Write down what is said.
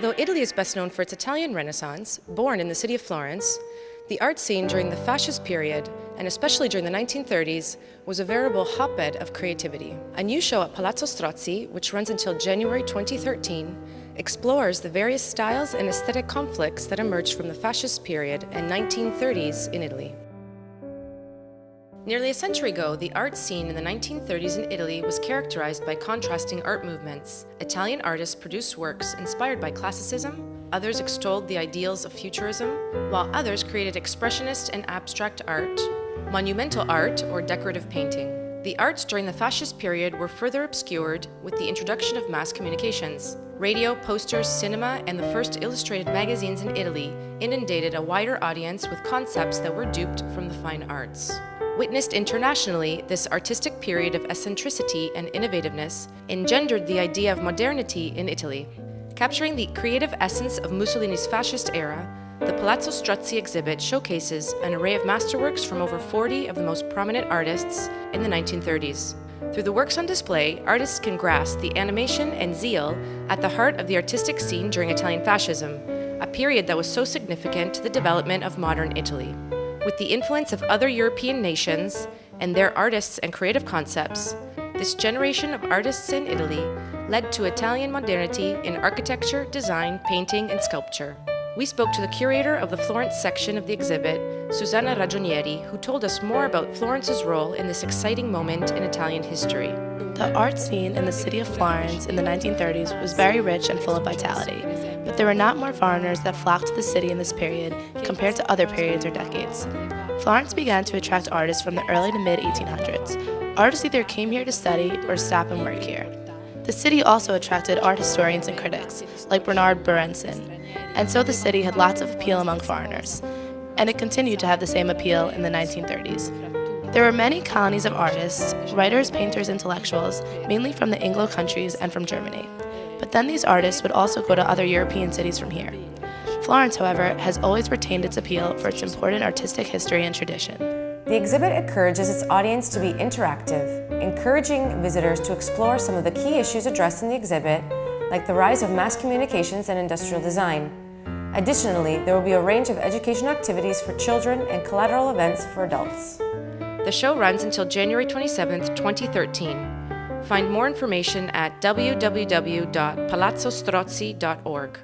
Although Italy is best known for its Italian Renaissance, born in the city of Florence, the art scene during the Fascist period, and especially during the 1930s, was a veritable hotbed of creativity. A new show at Palazzo Strozzi, which runs until January 2013, explores the various styles and aesthetic conflicts that emerged from the Fascist period and 1930s in Italy. Nearly a century ago, the art scene in the 1930s in Italy was characterized by contrasting art movements. Italian artists produced works inspired by classicism, others extolled the ideals of futurism, while others created expressionist and abstract art, monumental art, or decorative painting. The arts during the Fascist period were further obscured with the introduction of mass communications. Radio, posters, cinema, and the first illustrated magazines in Italy inundated a wider audience with concepts that were duped from the fine arts. Witnessed internationally, this artistic period of eccentricity and innovativeness engendered the idea of modernity in Italy. Capturing the creative essence of Mussolini's fascist era, the Palazzo Strozzi exhibit showcases an array of masterworks from over 40 of the most prominent artists in the 1930s. Through the works on display, artists can grasp the animation and zeal at the heart of the artistic scene during Italian fascism, a period that was so significant to the development of modern Italy. With the influence of other European nations and their artists and creative concepts, this generation of artists in Italy led to Italian modernity in architecture, design, painting, and sculpture. We spoke to the curator of the Florence section of the exhibit, Susanna Ragionieri, who told us more about Florence's role in this exciting moment in Italian history. The art scene in the city of Florence in the 1930s was very rich and full of vitality, but there were not more foreigners that flocked to the city in this period compared to other periods or decades. Florence began to attract artists from the early to mid-1800s. Artists either came here to study or stop and work here. The city also attracted art historians and critics, like Bernard Berenson, and so the city had lots of appeal among foreigners, and it continued to have the same appeal in the 1930s. There were many colonies of artists, writers, painters, intellectuals, mainly from the Anglo countries and from Germany. But then these artists would also go to other European cities from here. Florence, however, has always retained its appeal for its important artistic history and tradition. The exhibit encourages its audience to be interactive, encouraging visitors to explore some of the key issues addressed in the exhibit, like the rise of mass communications and industrial design. Additionally, there will be a range of educational activities for children and collateral events for adults. The show runs until January 27, 2013. Find more information at www.palazzostrozzi.org.